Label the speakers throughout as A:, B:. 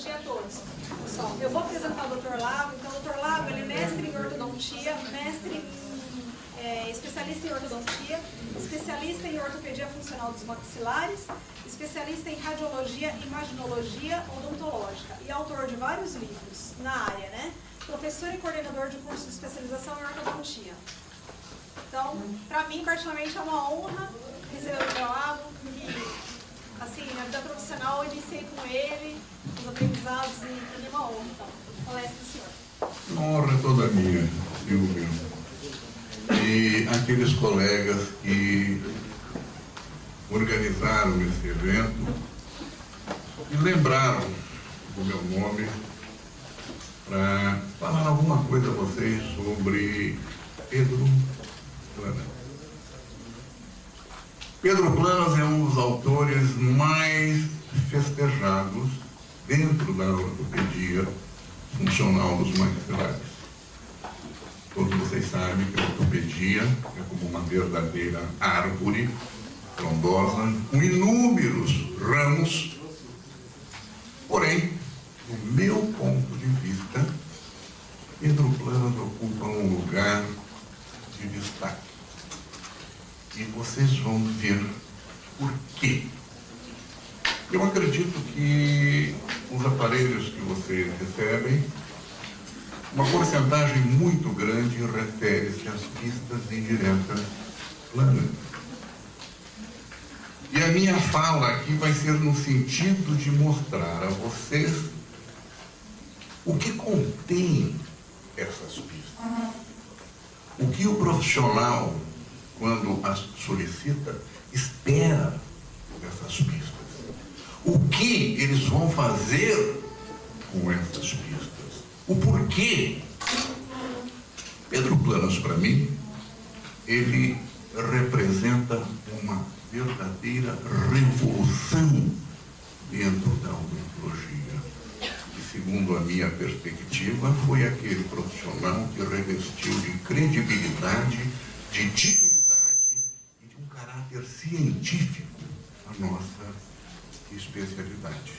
A: dia a todos. Pessoal, eu vou apresentar o Dr. Lago. Então, o Dr. Lago, ele é mestre em ortodontia, especialista em ortodontia, especialista em ortopedia funcional dos maxilares, especialista em radiologia e imaginologia odontológica e autor de vários livros na área, né? Professor e coordenador de curso de especialização em ortodontia. Então, para mim, particularmente, é uma honra receber o Dr. Lago, que, assim, na vida profissional, eu iniciei com ele, os aprendizados, e para mim é uma honra. Então, palestra do senhor.
B: Uma honra toda minha, Silvio. E aqueles colegas que organizaram esse evento e lembraram do meu nome para falar alguma coisa a vocês sobre Pedro Planas. Pedro Planas é um dos autores mais festejados dentro da ortopedia funcional dos maxilares. Todos vocês sabem que a ortopedia é como uma verdadeira árvore frondosa, com inúmeros ramos. Porém, do meu ponto de vista, Pedro Planas ocupa um lugar de destaque. E vocês vão ver por quê. Eu acredito que os aparelhos que vocês recebem, uma porcentagem muito grande refere-se às pistas indiretas planas. E a minha fala aqui vai ser no sentido de mostrar a vocês o que contém essas pistas. O que o profissional, quando as solicita, espera dessas pistas. O que eles vão fazer com essas pistas. O porquê. Pedro Planas, para mim, ele representa uma verdadeira revolução dentro da odontologia. E, segundo a minha perspectiva, foi aquele profissional que revestiu de credibilidade, de dignidade e de um caráter científico a nossa especialidade,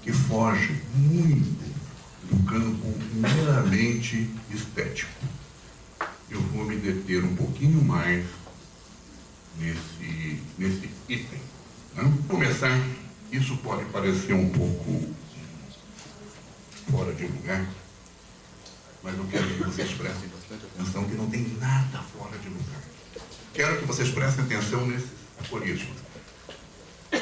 B: que foge muito do campo meramente estético. Eu vou me deter um pouquinho mais nesse item. Vamos começar. Isso pode parecer um pouco fora de lugar, mas eu quero que vocês prestem bastante atenção, que não tem nada fora de lugar. Quero que vocês prestem atenção nesses aforismos.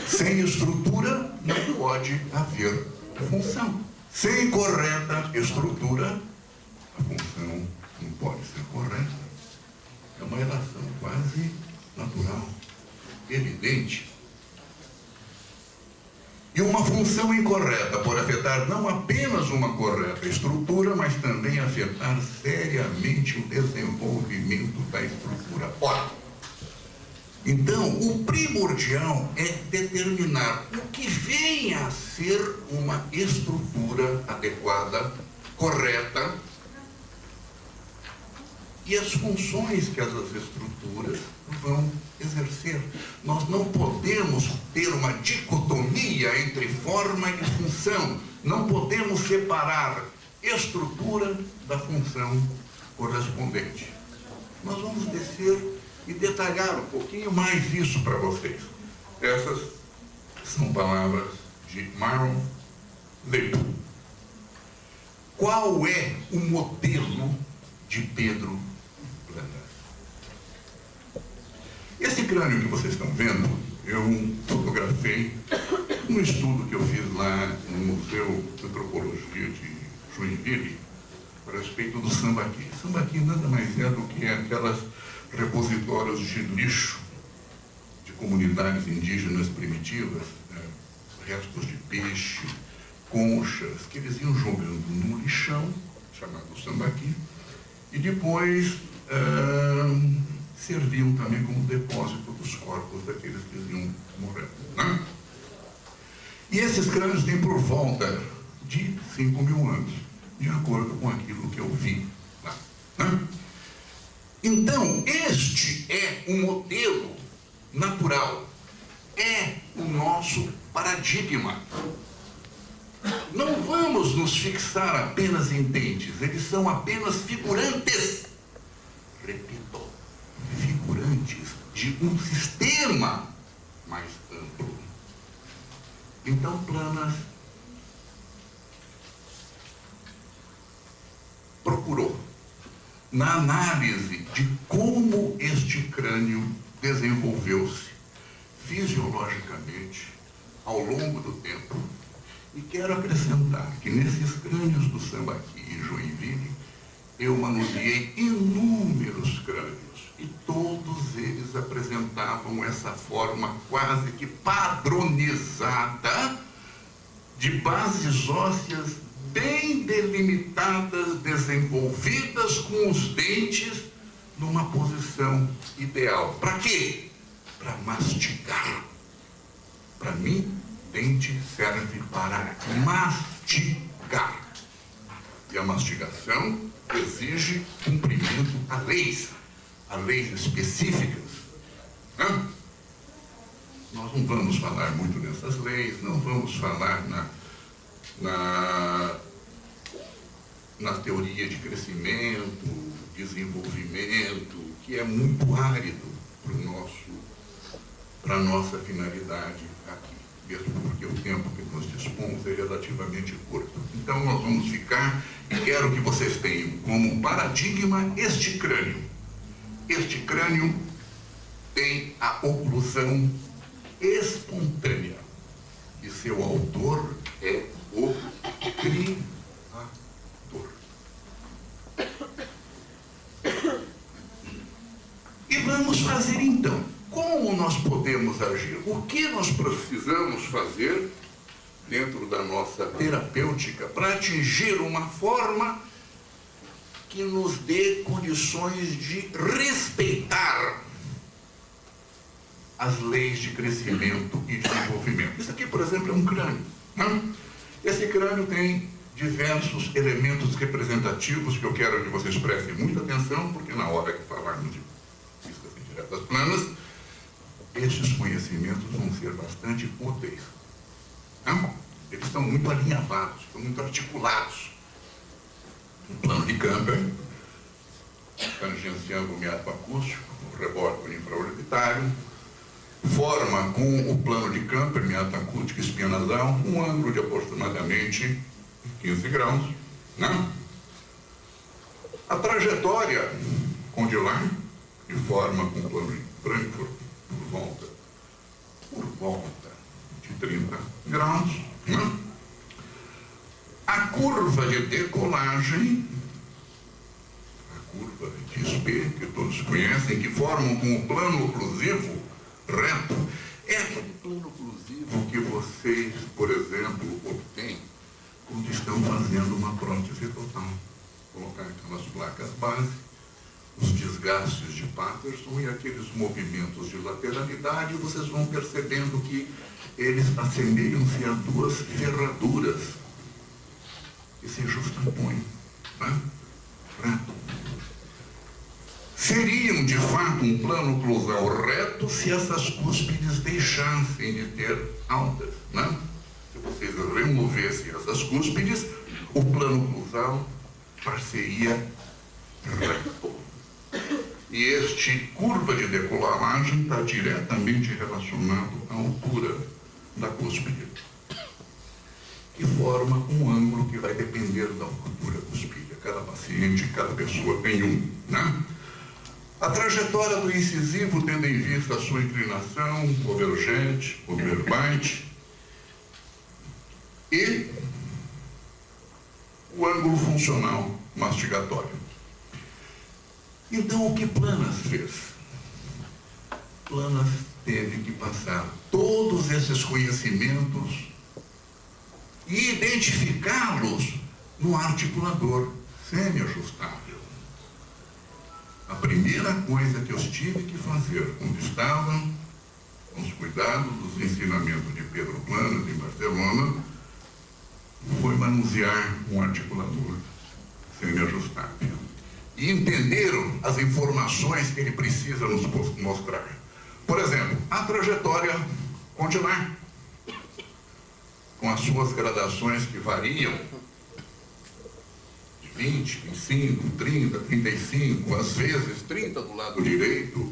B: Sem estrutura não pode haver função. Sem correta estrutura, a função não pode ser correta. É uma relação quase natural, evidente. E uma função incorreta pode afetar não apenas uma correta estrutura, mas também afetar seriamente o desenvolvimento da estrutura. Ora, então, o primordial é determinar o que vem a ser uma estrutura adequada, correta, e as funções que essas estruturas vão exercer. Nós não podemos ter uma dicotomia entre forma e função. Não podemos separar estrutura da função correspondente. Nós vamos descer e detalhar um pouquinho mais isso para vocês. Essas são palavras de Myron Lipton. Qual é o modelo de Pedro Planas? Esse crânio que vocês estão vendo, eu fotografei num estudo que eu fiz lá no Museu de Antropologia de Joinville a respeito do sambaqui. Sambaqui nada mais é do que aquelas repositórios de lixo de comunidades indígenas primitivas, né? Restos de peixe, conchas, que eles iam jogando no lixão, chamado sambaqui, e depois serviam também como depósito dos corpos daqueles que iam morrendo, né? E esses crânios têm por volta de 5.000 anos, de acordo com aquilo que eu vi lá, né? Então, este é um modelo natural, é o nosso paradigma. Não vamos nos fixar apenas em dentes, eles são apenas figurantes. Repito, figurantes de um sistema mais amplo. Então, Planas procurou, na análise de como este crânio desenvolveu-se fisiologicamente ao longo do tempo, e quero acrescentar que nesses crânios do Sambaqui e Joinville, eu manuseei inúmeros crânios, e todos eles apresentavam essa forma quase que padronizada de bases ósseas bem delimitadas, desenvolvidas com os dentes numa posição ideal. Para quê? Para mastigar. Para mim, dente serve para mastigar. E a mastigação exige cumprimento a leis específicas. Nós não vamos falar muito nessas leis, não vamos falar na teoria de crescimento, desenvolvimento, que é muito árido para a nossa finalidade aqui, mesmo porque o tempo que nós dispomos é relativamente curto. Então nós vamos ficar, e quero que vocês tenham como paradigma este crânio. Este crânio tem a oclusão espontânea, e seu autor é o criador. E vamos fazer então. Como nós podemos agir? O que nós precisamos fazer dentro da nossa terapêutica para atingir uma forma que nos dê condições de respeitar as leis de crescimento e desenvolvimento? Isso aqui, por exemplo, é um crânio. Esse crânio tem diversos elementos representativos que eu quero que vocês prestem muita atenção, porque na hora que falarmos de vistas indiretas planas, estes conhecimentos vão ser bastante úteis. Eles estão muito alinhavados, estão muito articulados. Um plano de Camper, tangenciando o meato acústico, o reborde infraorbitário, forma com o plano de Camper, meato acústico e espinha nasal, um ângulo de aproximadamente 15 graus. A trajetória condilar, que forma com o plano de Frankfurt, por volta de 30 graus. A curva de decolagem, a curva de Spee, que todos conhecem, que formam com o plano oclusivo reto, é aquele plano oclusivo que vocês, por exemplo, obtêm quando estão fazendo uma prótese total. Colocar aquelas placas base, os desgastes de Patterson e aqueles movimentos de lateralidade, vocês vão percebendo que eles assemelham-se a duas ferraduras que se justapõem, reto. Seriam, de fato, um plano oclusal reto se essas cúspides deixassem de ter altas, Se vocês removessem essas cúspides, o plano oclusal pareceria reto. E este curva de decolagem está diretamente relacionado à altura da cúspide, que forma um ângulo que vai depender da altura cúspide. Cada paciente, cada pessoa tem um, A trajetória do incisivo, tendo em vista a sua inclinação convergente, overbite, e o ângulo funcional mastigatório. Então, o que Planas fez? Planas teve que passar todos esses conhecimentos e identificá-los no articulador semi-ajustável. A primeira coisa que eu tive que fazer quando estava com os cuidados dos ensinamentos de Pedro Planas em Barcelona foi manusear um articulador semi-ajustável e entenderam as informações que ele precisa nos mostrar. Por exemplo, a trajetória condilar. com as suas gradações que variam de 20, 25, 30, 35, às vezes 30 do lado direito,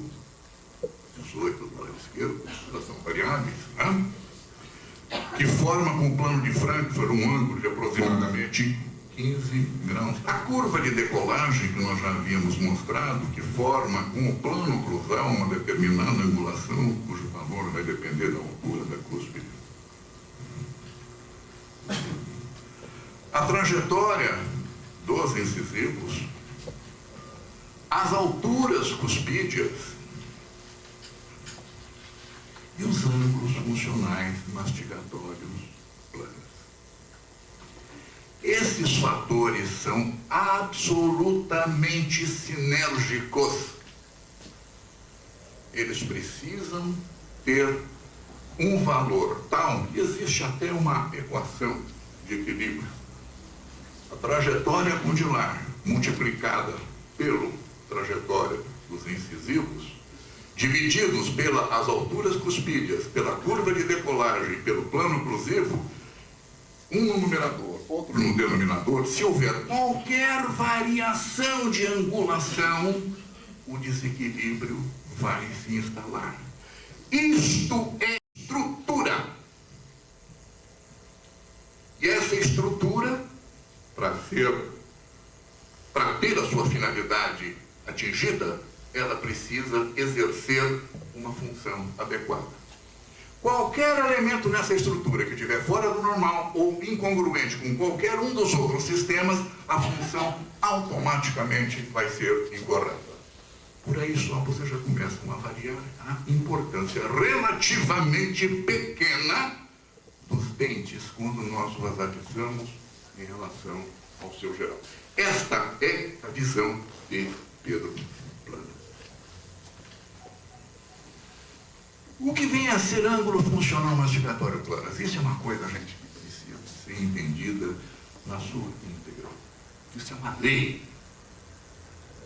B: 18 do lado esquerdo, são variáveis, né? Que forma com o plano de Frankfurt um ângulo de aproximadamente 15 graus. A curva de decolagem que nós já havíamos mostrado, que forma com o plano cruzal uma determinada angulação, cujo valor vai depender da altura da cúspide. A trajetória dos incisivos, as alturas cuspídeas e os ângulos funcionais mastigatórios planos. Esses fatores são absolutamente sinérgicos. Eles precisam ter um valor tal que existe até uma equação de equilíbrio. A trajetória condilar multiplicada pela trajetória dos incisivos, divididos pelas alturas cuspídeas, pela curva de decolagem, pelo plano oclusivo, um no numerador, outro no denominador, se houver qualquer variação de angulação, o desequilíbrio vai se instalar. Isto é estrutura. E essa estrutura, para ter a sua finalidade atingida, ela precisa exercer uma função adequada. Qualquer elemento nessa estrutura que estiver fora do normal ou incongruente com qualquer um dos outros sistemas, a função automaticamente vai ser incorreta. Por aí só você já começa a avaliar a importância relativamente pequena dos dentes quando nós os analisamos em relação ao seu geral. Esta é a visão de Pedro Planas. O que vem a ser ângulo funcional mastigatório Planas? Isso é uma coisa, gente, que precisa ser entendida na sua íntegra. Isso é uma lei.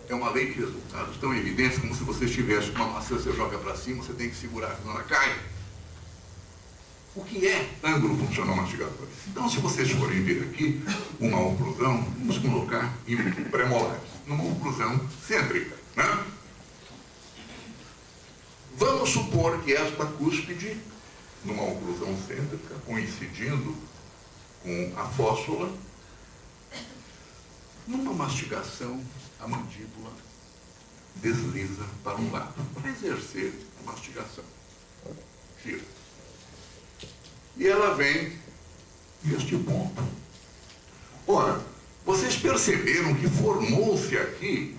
B: É uma lei de resultados tão evidentes como se você tivesse uma maçã, você joga para cima, você tem que segurar, senão ela cai. O que é ângulo funcional mastigatório? Então, se vocês forem ver aqui uma oclusão, vamos colocar em premolares, numa oclusão cêntrica, né? Vamos supor que esta cúspide, numa oclusão cêntrica, coincidindo com a fóssula, numa mastigação, a mandíbula desliza para um lado, para exercer a mastigação. Gira. E ela vem neste ponto. Ora, vocês perceberam que formou-se aqui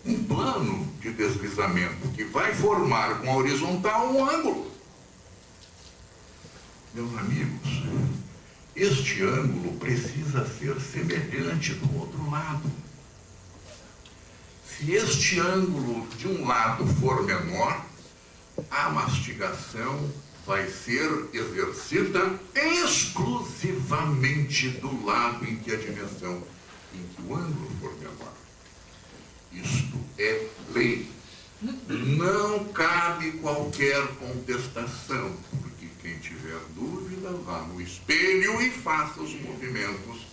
B: um plano de deslizamento que vai formar com a horizontal um ângulo. Meus amigos, este ângulo precisa ser semelhante do outro lado. Se este ângulo de um lado for menor, a mastigação vai ser exercida exclusivamente do lado em que a dimensão, em que o ângulo for menor. Isto é lei. Não cabe qualquer contestação, porque quem tiver dúvida, vá no espelho e faça os movimentos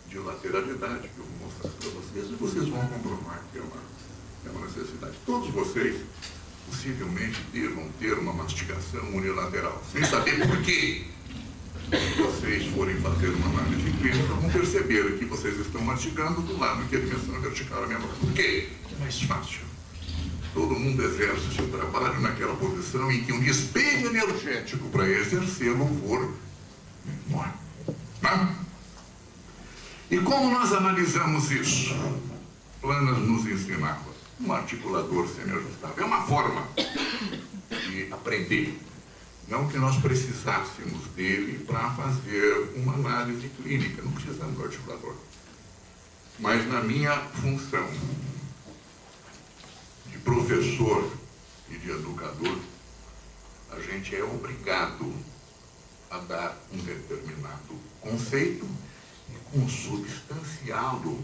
B: de lateralidade que eu vou mostrar para vocês, e vocês vão comprovar que é uma necessidade. Todos vocês possivelmente devam ter uma mastigação unilateral, sem saber por quê. Se vocês forem fazer uma análise clínica, vão perceber que vocês estão mastigando do lado que a dimensão vertical é menor. Por quê? É mais fácil. Todo mundo exerce o seu trabalho naquela posição em que um despejo energético para exercê-lo for menor. Né? E como nós analisamos isso? Planas nos ensinava. Um articulador semi-ajustável. É uma forma de aprender. Não que nós precisássemos dele para fazer uma análise clínica. Não precisamos do articulador. Mas na minha função de professor e de educador, a gente é obrigado a dar um determinado conceito e consubstanciá-lo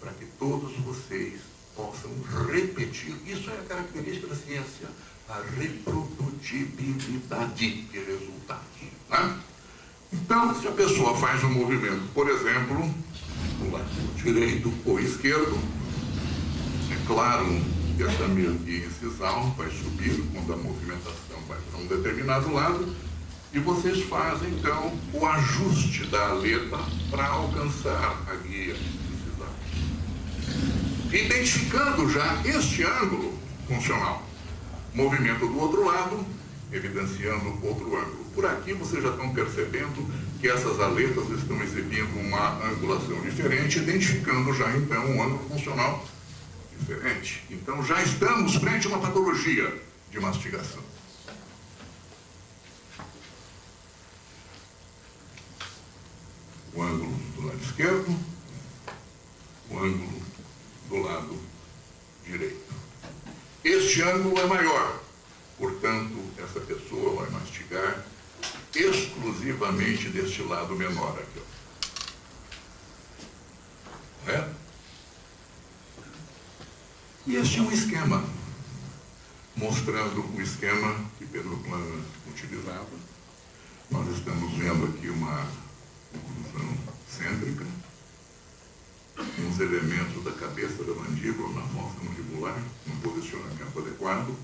B: para que todos vocês possam repetir. Isso é a característica da ciência. a reprodutibilidade de resultados. Né? Então, se a pessoa faz um movimento, por exemplo, do lado direito ou esquerdo, é claro que essa mesma incisão vai subir quando a movimentação vai para um determinado lado, e vocês fazem, então, o ajuste da aleta para alcançar a guia incisal. Identificando já este ângulo funcional. Movimento do outro lado, evidenciando outro ângulo. Por aqui vocês já estão percebendo que essas aletas estão exibindo uma angulação diferente, identificando já então um ângulo funcional diferente. Então já estamos frente a uma patologia de mastigação. O ângulo do lado esquerdo, o ângulo do lado direito. Este ângulo é maior, portanto, essa pessoa vai mastigar exclusivamente deste lado menor aqui. Ó. É? E este é um esquema, mostrando o esquema que Pedro Planas utilizava. Nós estamos vendo aqui uma oclusão cêntrica, uns elementos da cabeça da mandíbula na fossa mandibular, no posicionamento adequado.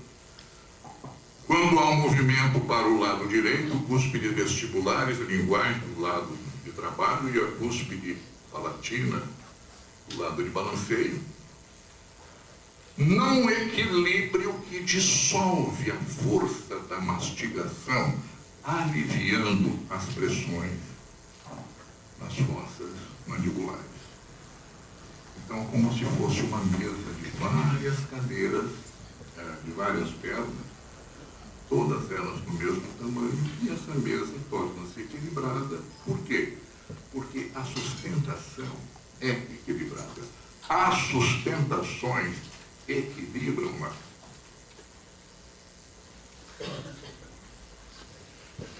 B: Quando há um movimento para o lado direito, cúspides vestibulares e linguais do lado de trabalho e a cúspide palatina do lado de balanceio. Num equilíbrio que dissolve a força da mastigação, aliviando as pressões nas fossas mandibulares. Então, como se fosse uma mesa de várias cadeiras, de várias pernas, todas elas do mesmo tamanho, e essa mesa torna-se equilibrada. Por quê? Porque a sustentação é equilibrada. As sustentações equilibram-a.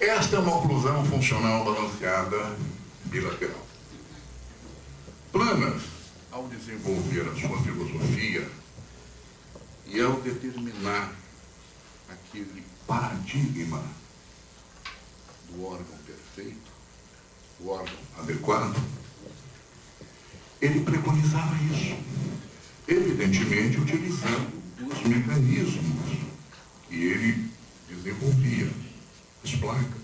B: Esta é uma oclusão funcional balanceada bilateral. Planas, ao desenvolver a sua filosofia e ao determinar aquele paradigma do órgão perfeito, o órgão adequado, ele preconizava isso, evidentemente utilizando os mecanismos que ele desenvolvia, explica.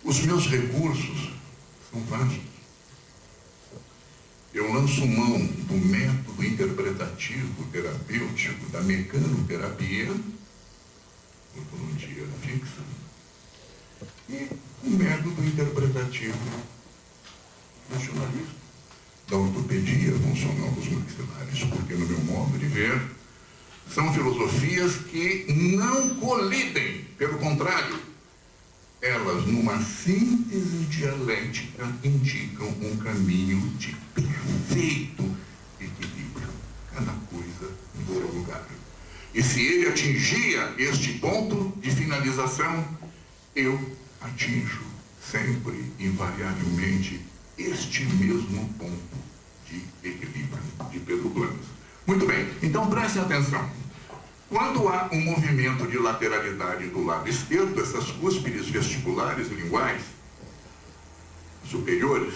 B: Os meus recursos são vastos. Eu lanço mão do método interpretativo, terapêutico, da mecanoterapia, ortodontia fixa, e o método interpretativo funcionalista, da ortopedia funcional dos maxilares, porque no meu modo de ver, são filosofias que não colidem, pelo contrário, elas, numa síntese dialética, indicam um caminho de perfeito equilíbrio, cada coisa em seu lugar. E se ele atingia este ponto de finalização, eu atinjo sempre, invariavelmente, este mesmo ponto de equilíbrio de Pedro Planas. Muito bem, então prestem atenção. Quando há um movimento de lateralidade do lado esquerdo, essas cúspides vestibulares e linguais superiores,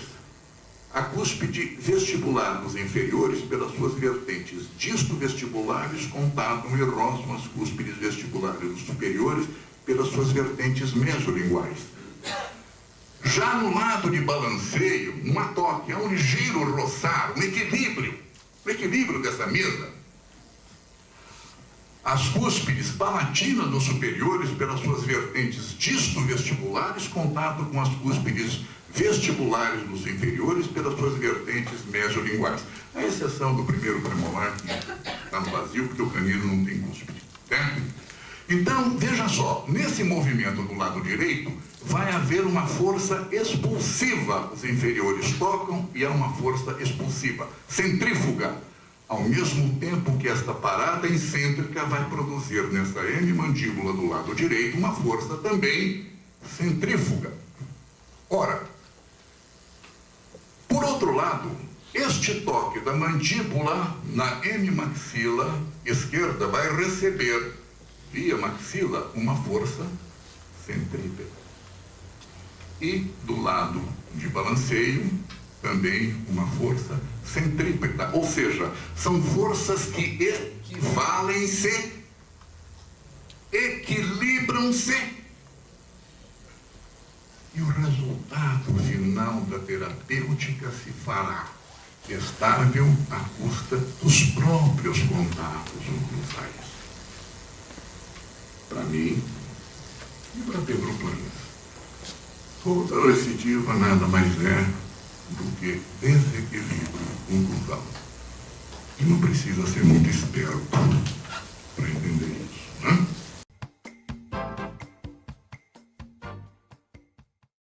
B: a cúspide vestibular dos inferiores, pelas suas vertentes disto-vestibulares, contatam e rosam as cúspides vestibulares dos superiores pelas suas vertentes mesolinguais. Já no lado de balanceio, um atoque, há um giro roçar, um equilíbrio dessa mesa. As cúspides palatinas dos superiores, pelas suas vertentes disto-vestibulares, contato com as cúspides vestibulares dos inferiores, pelas suas vertentes mesolinguais. A exceção do primeiro premolar, que está no vazio, porque o canino não tem cúspide. Certo? Então, veja só, nesse movimento do lado direito, vai haver uma força expulsiva. Os inferiores tocam e há uma força expulsiva, centrífuga. Ao mesmo tempo que esta parada excêntrica vai produzir nessa hemimandíbula do lado direito uma força também centrífuga. Ora, por outro lado, Este toque da mandíbula na hemimaxila esquerda vai receber, via maxila, uma força centrípeta. E do lado de balanceio, também uma força centrípeta. Ou seja, são forças que equivalem-se, equilibram-se. E o resultado final da terapêutica se fará estável à custa dos próprios contatos oclusais. Para mim e para Pedro Planas, toda recidiva nada mais é do que desequilíbrio oclusal. E não precisa ser muito esperto para entender isso.